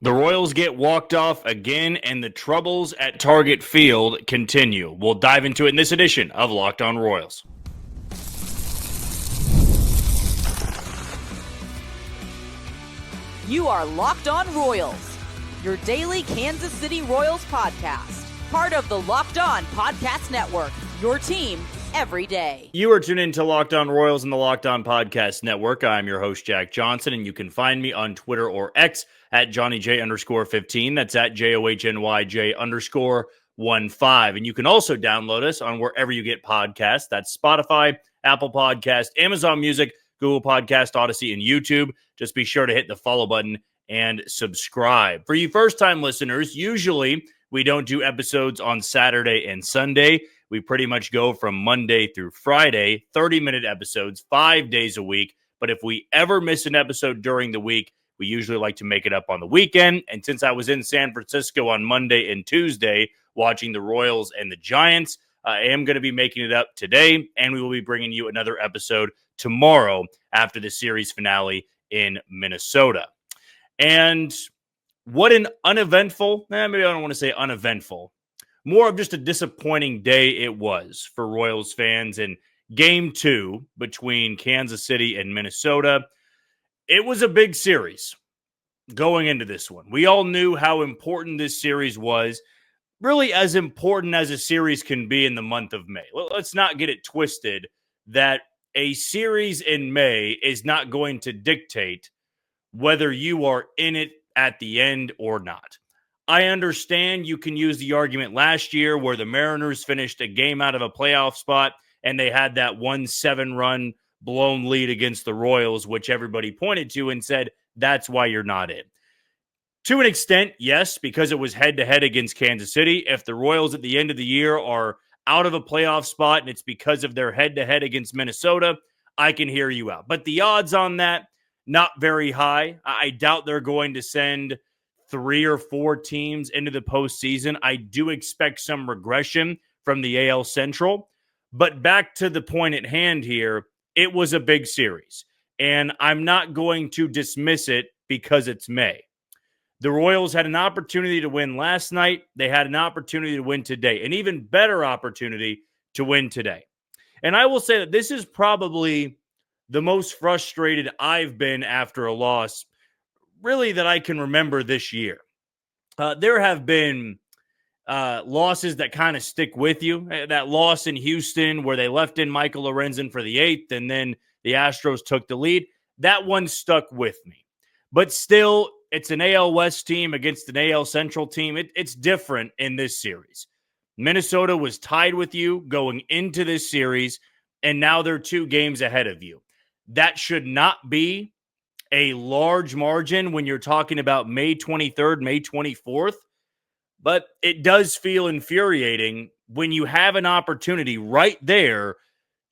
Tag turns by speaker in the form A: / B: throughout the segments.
A: The Royals get walked off again, and the troubles at Target Field continue. We'll dive into it in this edition of Locked On Royals.
B: You are Locked On Royals, your daily Kansas City Royals podcast. Part of the Locked On Podcast Network, your team every day.
A: You are tuned into Locked On Royals and the Locked On Podcast Network. I'm your host, Jack Johnson, and you can find me on Twitter or X at JohnnyJ_15. That's at JOHNYJ_15. And you can also download us on wherever you get podcasts. That's Spotify, Apple Podcast, Amazon Music, Google Podcast, Odyssey, and YouTube. Just be sure to hit the follow button and subscribe. For you first-time listeners, usually we don't do episodes on Saturday and Sunday. We pretty much go from Monday through Friday, 30-minute episodes, 5 days a week. But if we ever miss an episode during the week, we usually like to make it up on the weekend. And since I was in San Francisco on Monday and Tuesday watching the Royals and the Giants, I am going to be making it up today, and we will be bringing you another episode tomorrow after the series finale in Minnesota. And what an uneventful, maybe I don't want to say uneventful, more of just a disappointing day it was for Royals fans in Game 2 between Kansas City and Minnesota. It was a big series going into this one. We all knew how important this series was, really as important as a series can be in the month of May. Let's not get it twisted that a series in May is not going to dictate whether you are in it at the end or not. I understand you can use the argument last year where the Mariners finished a game out of a playoff spot and they had that 1-7 run blown lead against the Royals, which everybody pointed to and said, that's why you're not in. To an extent, yes, because it was head-to-head against Kansas City. If the Royals at the end of the year are out of a playoff spot and it's because of their head-to-head against Minnesota, I can hear you out. But the odds on that, not very high. I doubt they're going to send 3 or 4 teams into the postseason. I do expect some regression from the AL Central. But back to the point at hand here, it was a big series. And I'm not going to dismiss it because it's May. The Royals had an opportunity to win last night. They had an opportunity to win today, an even better opportunity to win today. And I will say that this is probably the most frustrated I've been after a loss, really, that I can remember this year. There have been losses that kind of stick with you. That loss in Houston where they left in Michael Lorenzen for the 8th and then the Astros took the lead. That one stuck with me. But still, it's an AL West team against an AL Central team. It's different in this series. Minnesota was tied with you going into this series, and now they're 2 games ahead of you. That should not be a large margin when you're talking about May 23rd, May 24th, but it does feel infuriating when you have an opportunity right there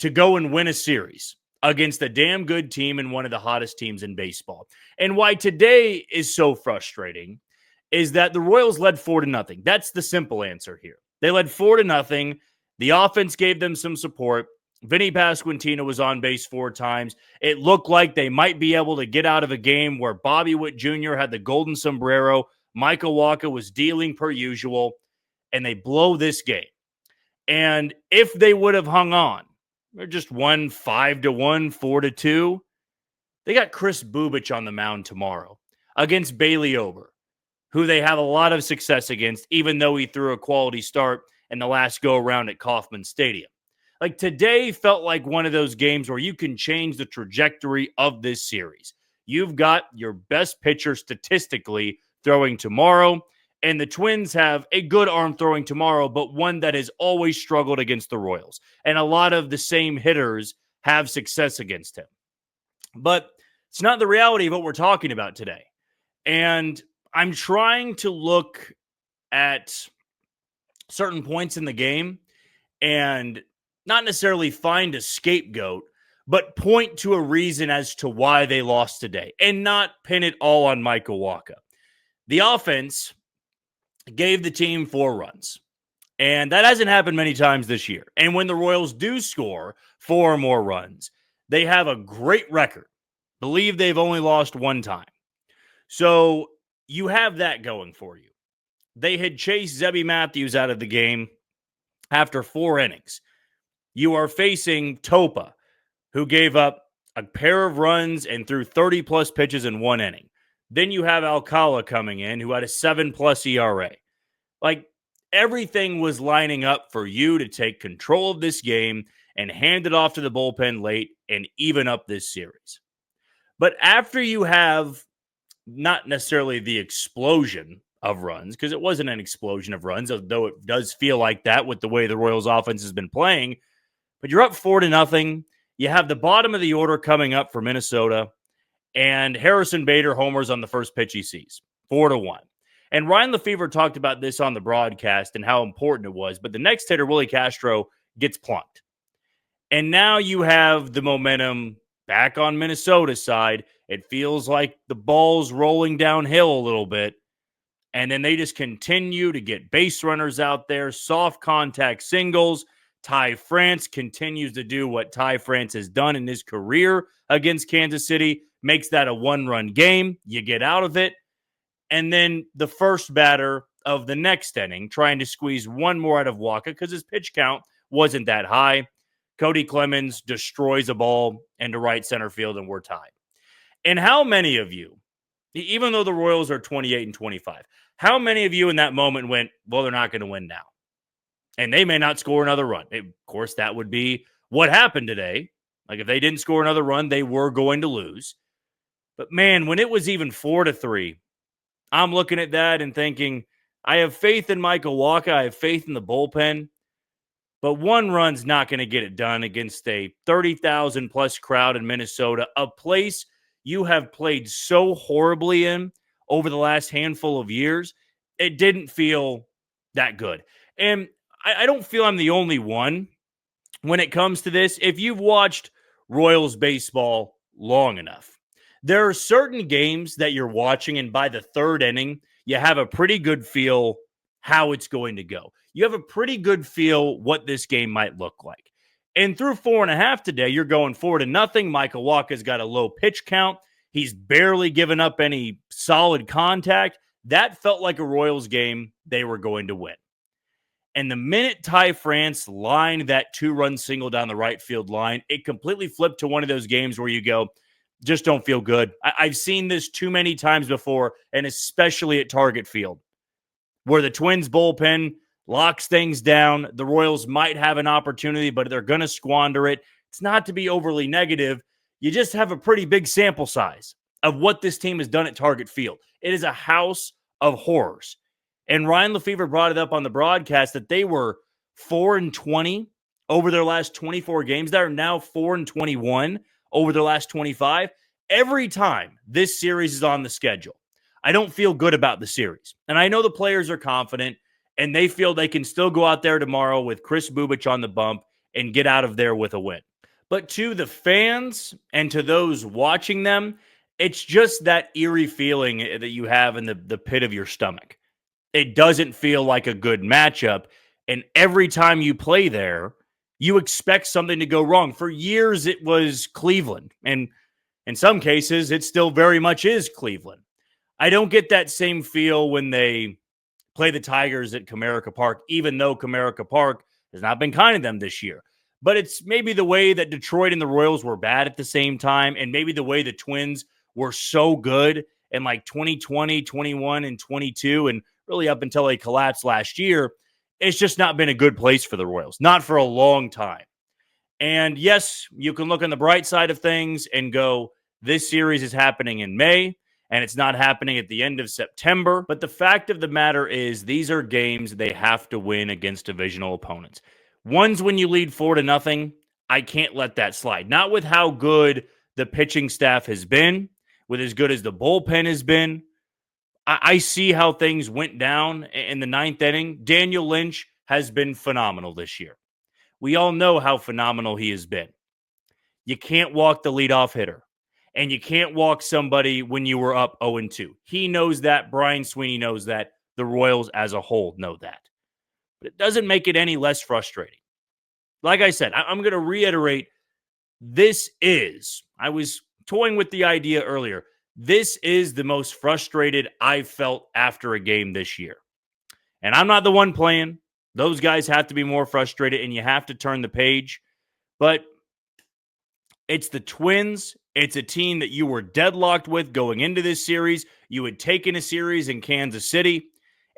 A: to go and win a series against a damn good team and one of the hottest teams in baseball. And why today is so frustrating is that the Royals led 4-0. That's the simple answer here. They led 4-0. The offense gave them some support. Vinny Pasquantino was on base 4 times. It looked like they might be able to get out of a game where Bobby Witt Jr. had the golden sombrero. Michael Wacha was dealing per usual, and they blow this game. And if they would have hung on, they're just won 5-1, 4-2. They got Kris Bubic on the mound tomorrow against Bailey Ober, who they have a lot of success against, even though he threw a quality start in the last go-around at Kauffman Stadium. Like, today felt like one of those games where you can change the trajectory of this series. You've got your best pitcher statistically throwing tomorrow, and the Twins have a good arm throwing tomorrow, but one that has always struggled against the Royals. And a lot of the same hitters have success against him. But it's not the reality of what we're talking about today. And I'm trying to look at certain points in the game and not necessarily find a scapegoat, but point to a reason as to why they lost today and not pin it all on Michael Wacha. The offense gave the team 4 runs, and that hasn't happened many times this year. And when the Royals do score 4 or more runs, they have a great record. Believe they've only lost 1 time. So you have that going for you. They had chased Zebby Matthews out of the game after 4 innings. You are facing Topa, who gave up a pair of runs and threw 30-plus pitches in 1 inning. Then you have Alcala coming in, who had a 7-plus ERA. Like, everything was lining up for you to take control of this game and hand it off to the bullpen late and even up this series. But after you have not necessarily the explosion of runs, because it wasn't an explosion of runs, although it does feel like that with the way the Royals offense has been playing, but you're up 4-0. You have the bottom of the order coming up for Minnesota, and Harrison Bader homers on the first pitch he sees, 4-1. And Ryan Lefevre talked about this on the broadcast and how important it was, but the next hitter, Willie Castro, gets plunked. And now you have the momentum back on Minnesota's side. It feels like the ball's rolling downhill a little bit. And then they just continue to get base runners out there, soft contact singles. Ty France continues to do what Ty France has done in his career against Kansas City, makes that a 1-run game. You get out of it. And then the first batter of the next inning, trying to squeeze one more out of Waka because his pitch count wasn't that high. Cody Clemens destroys a ball into right center field, and we're tied. And how many of you, even though the Royals are 28-25, how many of you in that moment went, well, they're not going to win now? And they may not score another run. Of course, that would be what happened today. Like, if they didn't score another run, they were going to lose. But, man, when it was even 4-3, I'm looking at that and thinking, I have faith in Michael Waka. I have faith in the bullpen. But 1 run's not going to get it done against a 30,000-plus crowd in Minnesota, a place you have played so horribly in over the last handful of years. It didn't feel that good. And I don't feel I'm the only one when it comes to this. If you've watched Royals baseball long enough, there are certain games that you're watching, and by the 3rd inning, you have a pretty good feel how it's going to go. You have a pretty good feel what this game might look like. And through 4.5 today, you're going 4-0. Michael Waka's got a low pitch count. He's barely given up any solid contact. That felt like a Royals game they were going to win. And the minute Ty France lined that 2-run single down the right field line, it completely flipped to one of those games where you go, just don't feel good. I've seen this too many times before, and especially at Target Field, where the Twins bullpen locks things down. The Royals might have an opportunity, but they're going to squander it. It's not to be overly negative. You just have a pretty big sample size of what this team has done at Target Field. It is a house of horrors. And Ryan Lefevre brought it up on the broadcast that they were 4-20 over their last 24 games. They're now 4-21 over their last 25. Every time this series is on the schedule, I don't feel good about the series. And I know the players are confident, and they feel they can still go out there tomorrow with Kris Bubic on the bump and get out of there with a win. But to the fans and to those watching them, it's just that eerie feeling that you have in the pit of your stomach. It doesn't feel like a good matchup. And every time you play there, you expect something to go wrong. For years, it was Cleveland. And in some cases, it still very much is Cleveland. I don't get that same feel when they play the Tigers at Comerica Park, even though Comerica Park has not been kind to them this year. But it's maybe the way that Detroit and the Royals were bad at the same time, and maybe the way the Twins were so good in like 2020, 21, and 22, and really up until they collapsed last year. It's just not been a good place for the Royals, not for a long time. And yes, you can look on the bright side of things and go, this series is happening in May, and it's not happening at the end of September. But the fact of the matter is, these are games they have to win against divisional opponents. Ones when you lead 4-0, I can't let that slide. Not with how good the pitching staff has been, with as good as the bullpen has been. I see how things went down in the 9th inning. Daniel Lynch has been phenomenal this year. We all know how phenomenal he has been. You can't walk the leadoff hitter, and you can't walk somebody when you were up 0-2. He knows that. Brian Sweeney knows that. The Royals as a whole know that. But it doesn't make it any less frustrating. Like I said, I'm going to reiterate, I was toying with the idea earlier. This is the most frustrated I've felt after a game this year. And I'm not the one playing. Those guys have to be more frustrated, and you have to turn the page. But it's the Twins. It's a team that you were deadlocked with going into this series. You had taken a series in Kansas City,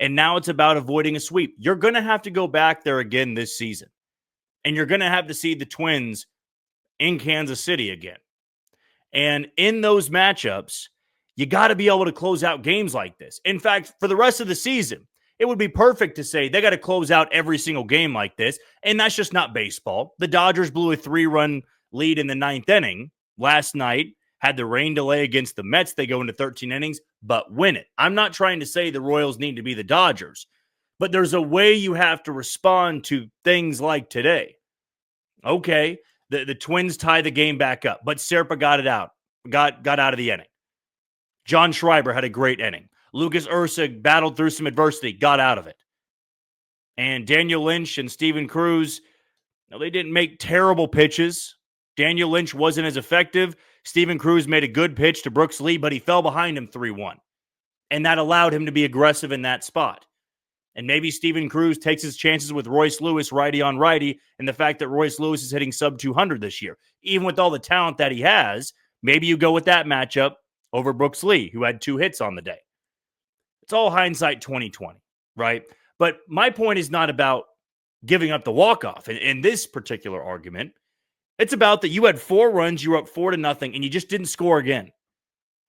A: and now it's about avoiding a sweep. You're going to have to go back there again this season, and you're going to have to see the Twins in Kansas City again. And in those matchups, you got to be able to close out games like this. In fact, for the rest of the season, it would be perfect to say they got to close out every single game like this, and that's just not baseball. The Dodgers blew a 3-run lead in the 9th inning last night, had the rain delay against the Mets. They go into 13 innings, but win it. I'm not trying to say the Royals need to be the Dodgers, but there's a way you have to respond to things like today. Okay, the Twins tie the game back up, but Serpa got it out, got out of the inning. John Schreiber had a great inning. Lucas Erceg battled through some adversity, got out of it. And Daniel Lynch and Steven Cruz, they didn't make terrible pitches. Daniel Lynch wasn't as effective. Steven Cruz made a good pitch to Brooks Lee, but he fell behind him 3-1. And that allowed him to be aggressive in that spot. And maybe Steven Cruz takes his chances with Royce Lewis, righty on righty, and the fact that Royce Lewis is hitting sub 200 this year. Even with all the talent that he has, maybe you go with that matchup over Brooks Lee, who had 2 hits on the day. It's all hindsight 2020, right? But my point is not about giving up the walk-off. In this particular argument, it's about that you had 4 runs, you were up 4-0, and you just didn't score again.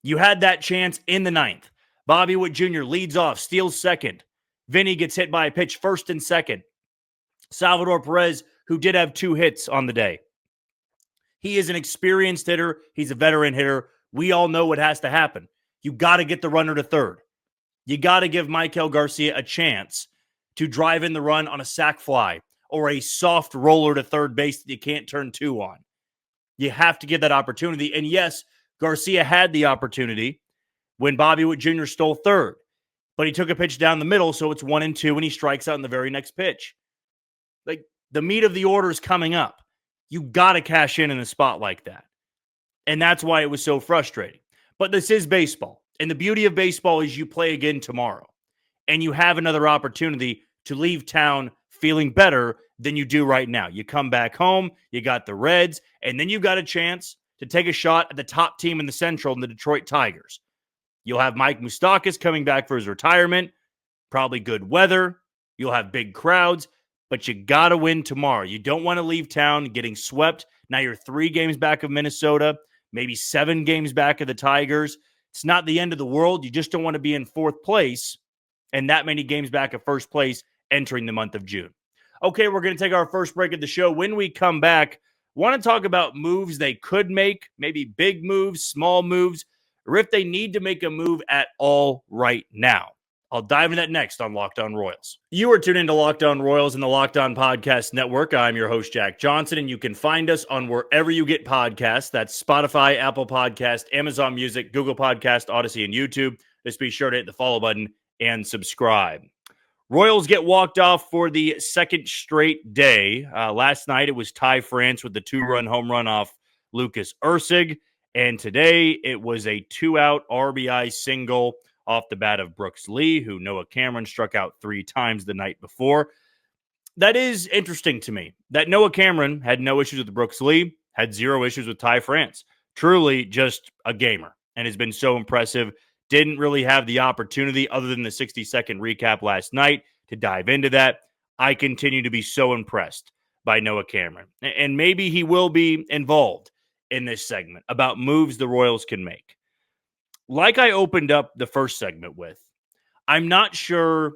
A: You had that chance in the 9th. Bobby Witt Jr. leads off, steals second. Vinny gets hit by a pitch first and second. Salvador Perez, who did have 2 hits on the day. He is an experienced hitter. He's a veteran hitter. We all know what has to happen. You got to get the runner to third. You got to give Maikel Garcia a chance to drive in the run on a sac fly or a soft roller to third base that you can't turn 2 on. You have to give that opportunity. And yes, Garcia had the opportunity when Bobby Witt Jr. stole third, but he took a pitch down the middle, so it's 1-2, and he strikes out in the very next pitch. Like, the meat of the order is coming up. You got to cash in a spot like that. And that's why it was so frustrating. But this is baseball. And the beauty of baseball is you play again tomorrow. And you have another opportunity to leave town feeling better than you do right now. You come back home, you got the Reds, and then you got a chance to take a shot at the top team in the Central, in the Detroit Tigers. You'll have Mike Moustakas coming back for his retirement. Probably good weather. You'll have big crowds. But you got to win tomorrow. You don't want to leave town getting swept. Now you're 3 games back of Minnesota, maybe 7 games back of the Tigers. It's not the end of the world. You just don't want to be in 4th place and that many games back of first place entering the month of June. Okay, we're going to take our first break of the show. When we come back, want to talk about moves they could make, maybe big moves, small moves, or if they need to make a move at all right now. I'll dive into that next on Locked On Royals. You are tuned into Locked On Royals and the Locked On Podcast Network. I'm your host, Jack Johnson, and you can find us on wherever you get podcasts. That's Spotify, Apple Podcast, Amazon Music, Google Podcast, Odyssey, and YouTube. Just be sure to hit the follow button and subscribe. Royals get walked off for the 2nd straight day. Last night, it was Ty France with the 2-run home run off Lucas Erceg. And today, it was a 2-out RBI single off the bat of Brooks Lee, who Noah Cameron struck out 3 times the night before. That is interesting to me, that Noah Cameron had no issues with Brooks Lee, had 0 issues with Ty France. Truly just a gamer, and has been so impressive. Didn't really have the opportunity, other than the 60-second recap last night, to dive into that. I continue to be so impressed by Noah Cameron. And maybe he will be involved in this segment about moves the Royals can make. Like I opened up the first segment with, I'm not sure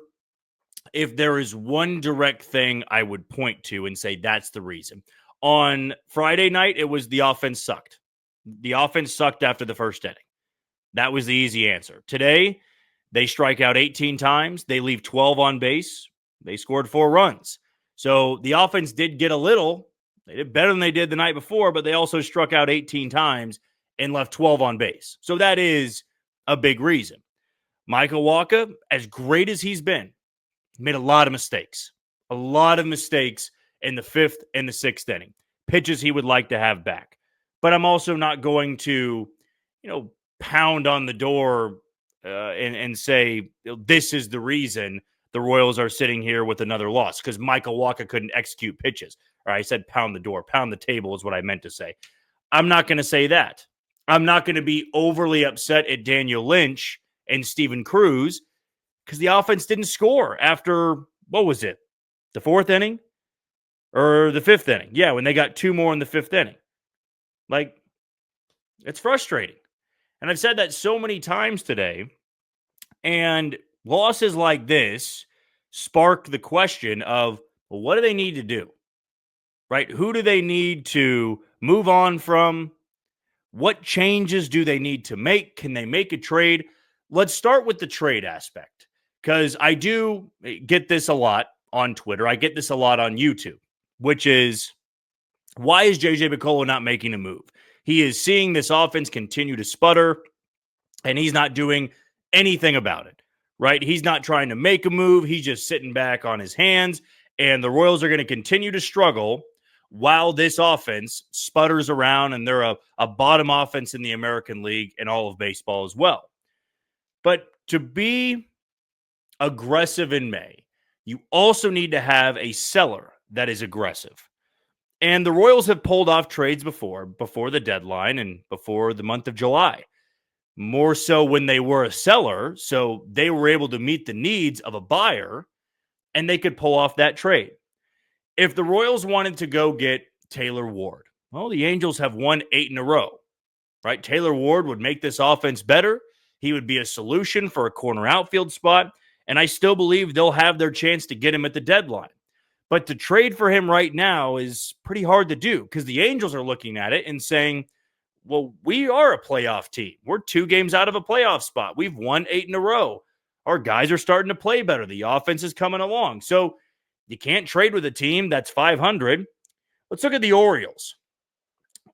A: if there is one direct thing I would point to and say that's the reason. On Friday night, it was the offense sucked. The offense sucked after the first inning. That was the easy answer. Today, they strike out 18 times. They leave 12 on base. They scored 4 runs. So the offense did get a little. They did better than they did the night before, but they also struck out 18 times and left 12 on base. So that is a big reason. Michael Wacha, as great as he's been, made a lot of mistakes. A lot of mistakes in the 5th and the 6th inning. Pitches he would like to have back. But I'm also not going to, pound on the door and say, this is the reason the Royals are sitting here with another loss, because Michael Wacha couldn't execute pitches. Or I said pound the door, pound the table is what I meant to say. I'm not going to say that. I'm not going to be overly upset at Daniel Lynch and Steven Cruz because the offense didn't score after, what was it, the fourth inning or the fifth inning? Yeah, when they got two more in the fifth inning. Like, it's frustrating. And I've said that so many times today. And losses like this spark the question of, well, what do they need to do? Right? Who do they need to move on from? What changes do they need to make? Can they make a trade? Let's start with the trade aspect, because I do get this a lot on Twitter. I get this a lot on YouTube, which is, why is JJ Picollo not making a move? He is seeing this offense continue to sputter, and he's not doing anything about it, right? He's not trying to make a move. He's just sitting back on his hands, and the Royals are going to continue to struggle while this offense sputters around, and they're a bottom offense in the American League and all of baseball as well. But to be aggressive in May, you also need to have a seller that is aggressive. And the Royals have pulled off trades before the deadline and before the month of July. More so when they were a seller, so they were able to meet the needs of a buyer, and they could pull off that trade. If the Royals wanted to go get Taylor Ward, well, the Angels have won 8 in a row, right? Taylor Ward would make this offense better. He would be a solution for a corner outfield spot, and I still believe they'll have their chance to get him at the deadline. But to trade for him right now is pretty hard to do, because the Angels are looking at it and saying, well, we are a playoff team. We're 2 games out of a playoff spot. We've won 8 in a row. Our guys are starting to play better. The offense is coming along. So you can't trade with a team that's 500. Let's look at the Orioles.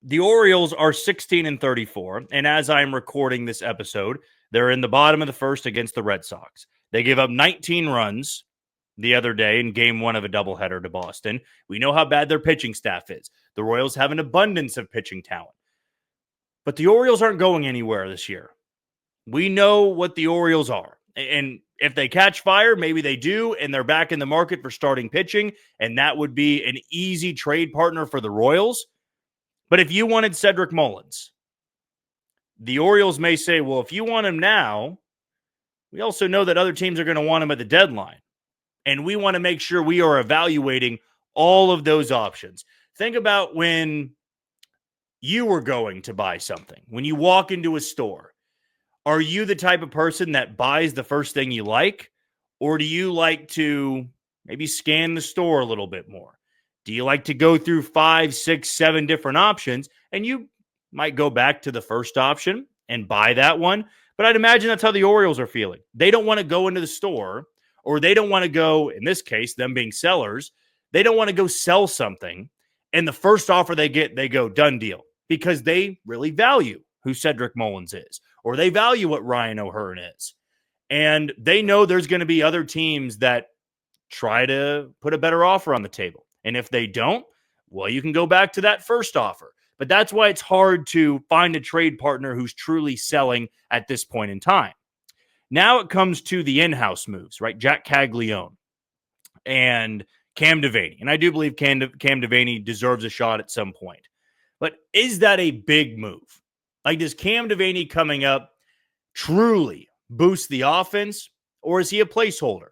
A: The Orioles are 16-34, and as I'm recording this episode, they're in the bottom of the first against the Red Sox. They gave up 19 runs the other day in game 1 of a doubleheader to Boston. We know how bad their pitching staff is. The Royals have an abundance of pitching talent. But the Orioles aren't going anywhere this year. We know what the Orioles are. And if they catch fire, maybe they do, and they're back in the market for starting pitching, and that would be an easy trade partner for the Royals. But if you wanted Cedric Mullins, the Orioles may say, well, if you want him now, we also know that other teams are going to want him at the deadline. And we want to make sure we are evaluating all of those options. Think about when you were going to buy something. When you walk into a store, are you the type of person that buys the first thing you like? Or do you like to maybe scan the store a little bit more? Do you like to go through 5, 6, 7 different options? And you might go back to the first option and buy that one. But I'd imagine that's how the Orioles are feeling. They don't want to go into the store, or they don't want to go, in this case, them being sellers, they don't want to go sell something. And the first offer they get, they go, done deal. Because they really value who Cedric Mullins is, or they value what Ryan O'Hearn is. And they know there's going to be other teams that try to put a better offer on the table. And if they don't, well, you can go back to that first offer. But that's why it's hard to find a trade partner who's truly selling at this point in time. Now it comes to the in-house moves, right? Jack Caglione and Cam Devaney. And I do believe Cam Devaney deserves a shot at some point. But is that a big move? Like, does Cam Devaney coming up truly boost the offense, or is he a placeholder?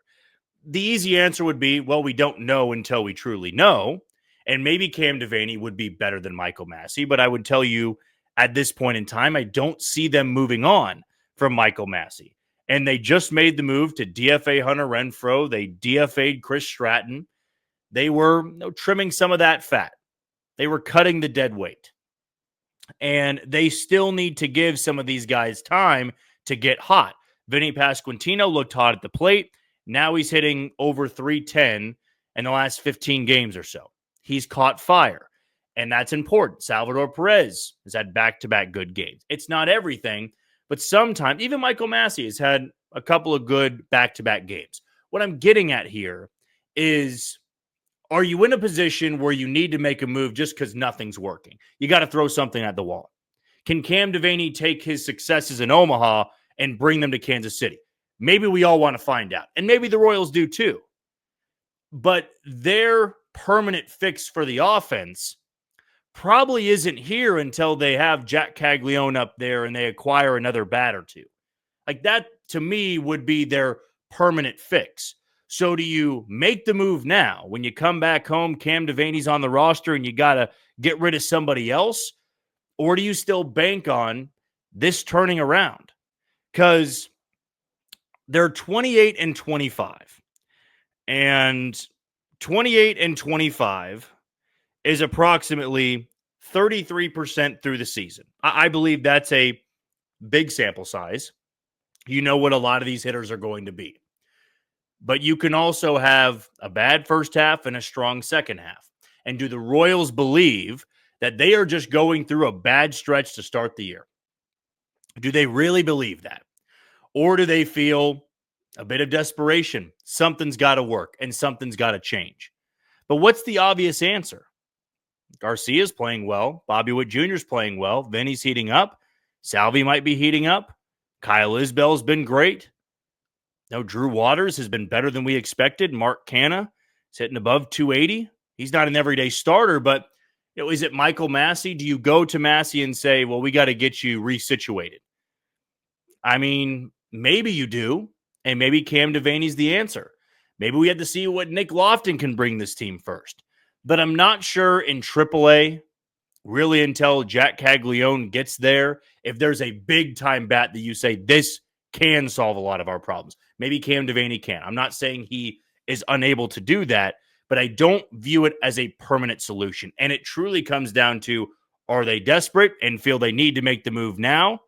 A: The easy answer would be, well, we don't know until we truly know. And maybe Cam Devaney would be better than Michael Massey. But I would tell you at this point in time, I don't see them moving on from Michael Massey. And they just made the move to DFA Hunter Renfroe. They DFA'd Chris Stratton. They were trimming some of that fat. They were cutting the dead weight. And they still need to give some of these guys time to get hot. Vinny Pasquantino looked hot at the plate. Now he's hitting over 310 in the last 15 games or so. He's caught fire, and that's important. Salvador Perez has had back-to-back good games. It's not everything, but sometimes, even Michael Massey has had a couple of good back-to-back games. What I'm getting at here is, are you in a position where you need to make a move just because nothing's working? You got to throw something at the wall. Can Cam Devaney take his successes in Omaha and bring them to Kansas City? Maybe we all want to find out. And maybe the Royals do too. But their permanent fix for the offense probably isn't here until they have Jack Caglione up there and they acquire another bat or two. Like that, to me, would be their permanent fix. So do you make the move now when you come back home, Cam Devaney's on the roster and you got to get rid of somebody else? Or do you still bank on this turning around? Because they're 28-25. And 28-25 is approximately 33% through the season. I believe that's a big sample size. You know what a lot of these hitters are going to be. But you can also have a bad first half and a strong second half. And do the Royals believe that they are just going through a bad stretch to start the year? Do they really believe that? Or do they feel a bit of desperation? Something's got to work and something's got to change. But what's the obvious answer? Garcia's playing well. Bobby Witt Jr. is playing well. Vinny's heating up. Salvi might be heating up. Kyle Isbell's been great. Now, Drew Waters has been better than we expected. Mark Canha is hitting above 280. He's not an everyday starter, but is it Michael Massey? Do you go to Massey and say, well, we got to get you resituated? I mean, maybe you do, and maybe Cam Devaney's the answer. Maybe we have to see what Nick Lofton can bring this team first. But I'm not sure in AAA, really until Jack Caglione gets there, if there's a big-time bat that you say, this can solve a lot of our problems. Maybe Cam Devaney can. I'm not saying he is unable to do that, but I don't view it as a permanent solution. And it truly comes down to, are they desperate and feel they need to make the move now? I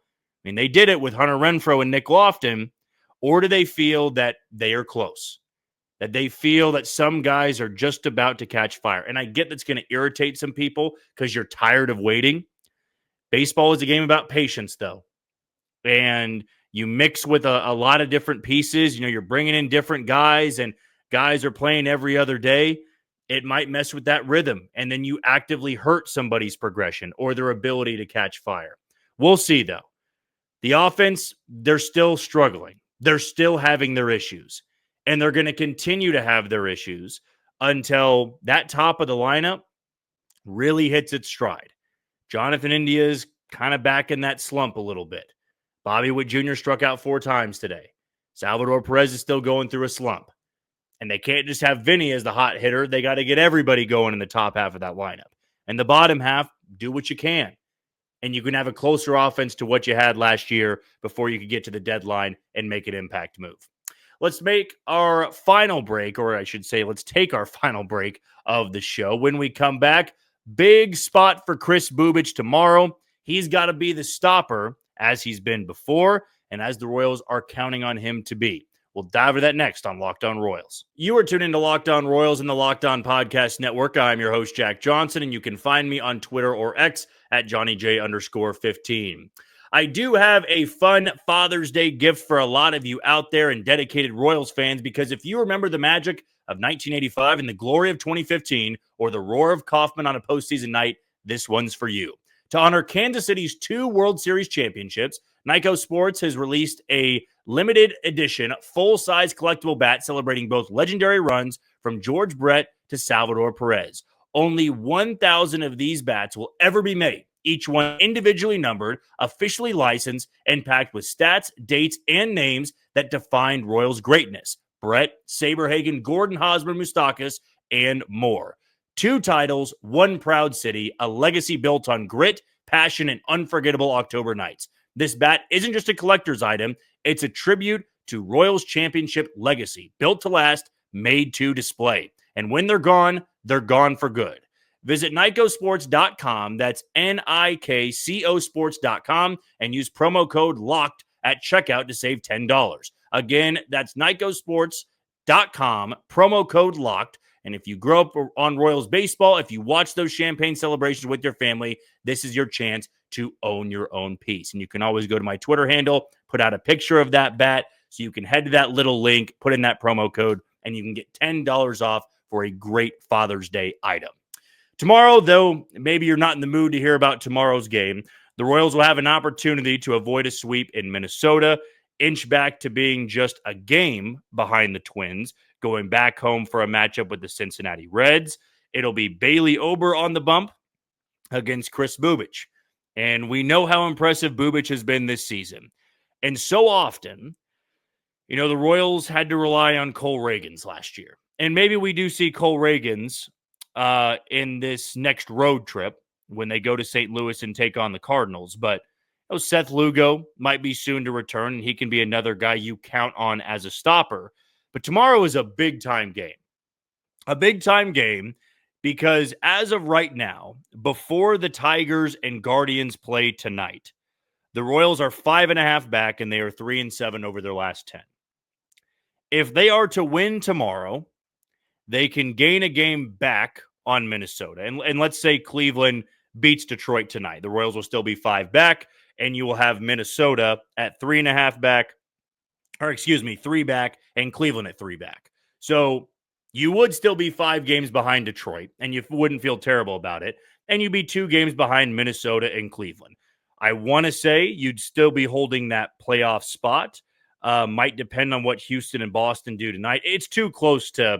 A: mean, they did it with Hunter Renfroe and Nick Lofton. Or do they feel that they are close? That they feel that some guys are just about to catch fire. And I get that's going to irritate some people because you're tired of waiting. Baseball is a game about patience, though. And you mix with a lot of different pieces. You know, you're bringing in different guys, and guys are playing every other day. It might mess with that rhythm, and then you actively hurt somebody's progression or their ability to catch fire. We'll see, though. The offense, they're still struggling. They're still having their issues, and they're going to continue to have their issues until that top of the lineup really hits its stride. Jonathan India's kind of back in that slump a little bit. Bobby Witt Jr. struck out 4 times today. Salvador Perez is still going through a slump. And they can't just have Vinny as the hot hitter. They got to get everybody going in the top half of that lineup. And the bottom half, do what you can. And you can have a closer offense to what you had last year before you could get to the deadline and make an impact move. Let's make our final break, or I should say, let's take our final break of the show. When we come back, big spot for Kris Bubic tomorrow. He's got to be the stopper, as he's been before, and as the Royals are counting on him to be. We'll dive into that next on Locked On Royals. You are tuned into Locked On Royals and the Locked On Podcast Network. I'm your host, Jack Johnson, and you can find me on Twitter or X at JohnnyJ_15. I do have a fun Father's Day gift for a lot of you out there and dedicated Royals fans, because if you remember the magic of 1985 and the glory of 2015, or the roar of Kauffman on a postseason night, this one's for you. To honor Kansas City's 2 World Series championships, Nyko Sports has released a limited edition full-size collectible bat celebrating both legendary runs from George Brett to Salvador Perez. Only 1,000 of these bats will ever be made, each one individually numbered, officially licensed, and packed with stats, dates, and names that defined Royals greatness. Brett, Saberhagen, Gordon, Hosmer, Moustakas, and more. 2 titles, 1 proud city, a legacy built on grit, passion, and unforgettable October nights. This bat isn't just a collector's item, it's a tribute to Royals championship legacy, built to last, made to display. And when they're gone for good. Visit NycoSports.com, that's NIKCO Sports.com, and use promo code LOCKED at checkout to save $10. Again, that's NycoSports.com, promo code LOCKED. And if you grow up on Royals baseball, if you watch those champagne celebrations with your family, this is your chance to own your own piece. And you can always go to my Twitter handle, put out a picture of that bat, so you can head to that little link, put in that promo code, and you can get $10 off for a great Father's Day item. Tomorrow, though, maybe you're not in the mood to hear about tomorrow's game, The Royals will have an opportunity to avoid a sweep in Minnesota, inch back to being just a game behind the Twins, going back home for a matchup with the Cincinnati Reds. It'll be Bailey Ober on the bump against Kris Bubic. And we know how impressive Bubic has been this season. And so often, the Royals had to rely on Cole Reagans last year. And maybe we do see Cole Reagans in this next road trip when they go to St. Louis and take on the Cardinals. But Seth Lugo might be soon to return, and he can be another guy you count on as a stopper. But tomorrow is a big-time game. A big-time game because as of right now, before the Tigers and Guardians play tonight, the Royals are 5.5 back, and they are 3-7 over their last 10. If they are to win tomorrow, they can gain a game back on Minnesota. And let's say Cleveland beats Detroit tonight. The Royals will still be 5 back, and you will have Minnesota at 3.5 back, 3 back, and Cleveland at 3 back. So you would still be 5 games behind Detroit, and you wouldn't feel terrible about it. And you'd be 2 games behind Minnesota and Cleveland. I want to say you'd still be holding that playoff spot. Might depend on what Houston and Boston do tonight. It's too close to,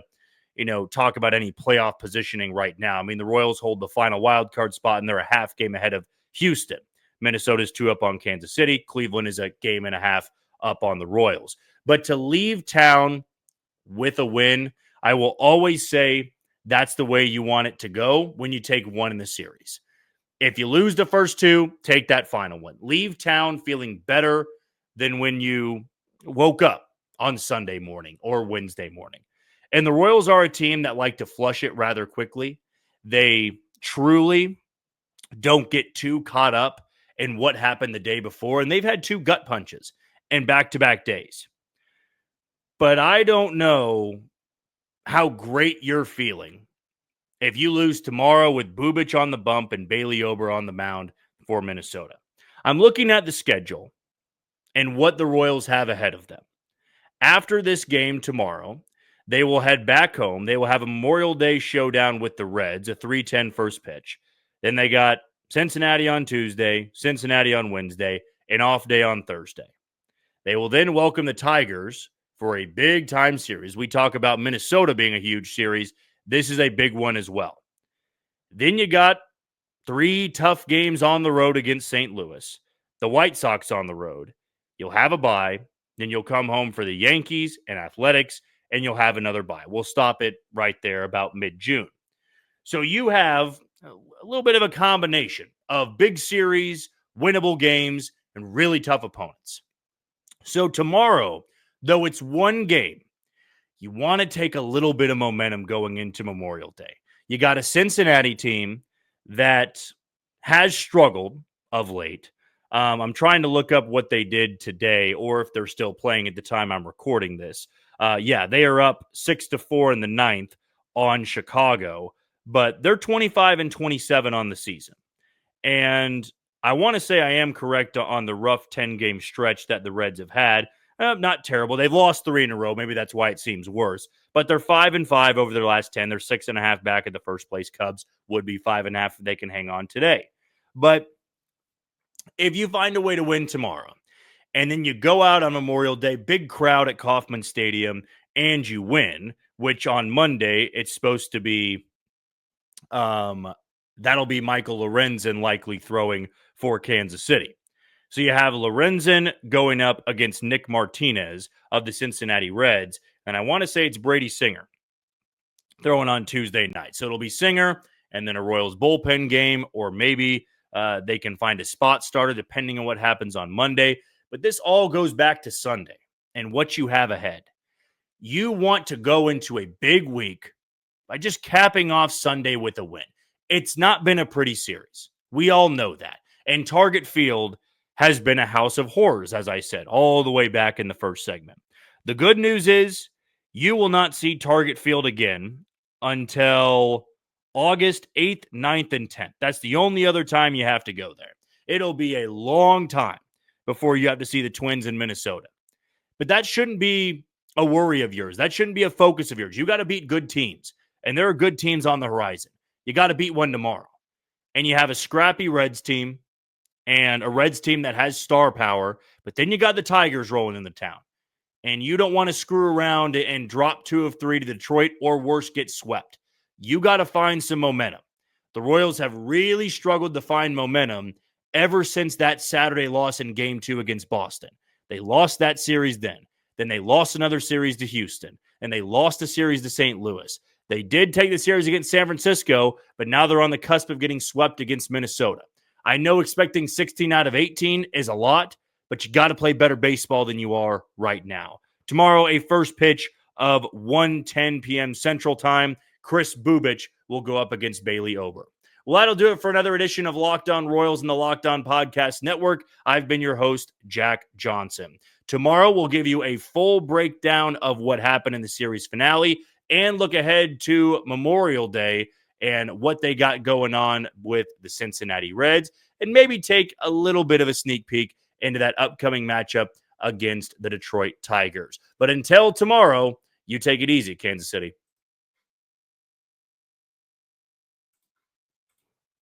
A: talk about any playoff positioning right now. I mean, the Royals hold the final wild card spot, and they're a half game ahead of Houston. Minnesota's 2 up on Kansas City. Cleveland is a game and a half up on the Royals. But to leave town with a win, I will always say that's the way you want it to go when you take one in the series. If you lose the first 2, take that final one. Leave town feeling better than when you woke up on Sunday morning or Wednesday morning. And the Royals are a team that like to flush it rather quickly. They truly don't get too caught up in what happened the day before. And they've had 2 gut punches in back-to-back days. But I don't know how great you're feeling if you lose tomorrow with Bubic on the bump and Bailey Ober on the mound for Minnesota. I'm looking at the schedule and what the Royals have ahead of them. After this game tomorrow, they will head back home. They will have a Memorial Day showdown with the Reds, a 3:10 first pitch. Then they got Cincinnati on Tuesday, Cincinnati on Wednesday, an off day on Thursday. They will then welcome the Tigers for a big-time series. We talk about Minnesota being a huge series. This is a big one as well. Then you got 3 tough games on the road against St. Louis. The White Sox on the road. You'll have a bye. Then you'll come home for the Yankees and Athletics, and you'll have another bye. We'll stop it right there about mid-June. So you have a little bit of a combination of big series, winnable games, and really tough opponents. So tomorrow, though it's one game, you want to take a little bit of momentum going into Memorial Day. You got a Cincinnati team that has struggled of late. I'm trying to look up what they did today or if they're still playing at the time I'm recording this. They are up 6-4 in the 9th on Chicago, but they're 25-27 on the season. And I want to say I am correct on the rough 10-game stretch that the Reds have had. Not terrible. They've lost 3 in a row. Maybe that's why it seems worse. But they're 5-5 over their last 10. They're 6.5 back at the first place. Cubs would be 5.5 if they can hang on today. But if you find a way to win tomorrow, and then you go out on Memorial Day, big crowd at Kauffman Stadium, and you win, which on Monday it's supposed to be, that'll be Michael Lorenzen likely throwing for Kansas City. So you have Lorenzen going up against Nick Martinez of the Cincinnati Reds. And I want to say it's Brady Singer throwing on Tuesday night. So it'll be Singer and then a Royals bullpen game, or maybe they can find a spot starter depending on what happens on Monday. But this all goes back to Sunday and what you have ahead. You want to go into a big week by just capping off Sunday with a win. It's not been a pretty series. We all know that. And Target Field has been a house of horrors, as I said, all the way back in the first segment. The good news is you will not see Target Field again until August 8th, 9th, and 10th. That's the only other time you have to go there. It'll be a long time before you have to see the Twins in Minnesota. But that shouldn't be a worry of yours. That shouldn't be a focus of yours. You got to beat good teams, and there are good teams on the horizon. You got to beat one tomorrow. And you have a scrappy Reds team, and a Reds team that has star power, but then you got the Tigers rolling in the town. And you don't want to screw around and drop 2 of 3 to Detroit or worse, get swept. You got to find some momentum. The Royals have really struggled to find momentum ever since that Saturday loss in Game 2 against Boston. They lost that series then. Then they lost another series to Houston. And they lost a series to St. Louis. They did take the series against San Francisco, but now they're on the cusp of getting swept against Minnesota. I know expecting 16 out of 18 is a lot, but you got to play better baseball than you are right now. Tomorrow, a first pitch of 1:10 p.m. Central Time. Kris Bubic will go up against Bailey Ober. Well, that'll do it for another edition of Locked On Royals and the Locked On Podcast Network. I've been your host, Jack Johnson. Tomorrow, we'll give you a full breakdown of what happened in the series finale and look ahead to Memorial Day and what they got going on with the Cincinnati Reds, and maybe take a little bit of a sneak peek into that upcoming matchup against the Detroit Tigers. But until tomorrow, you take it easy, Kansas City.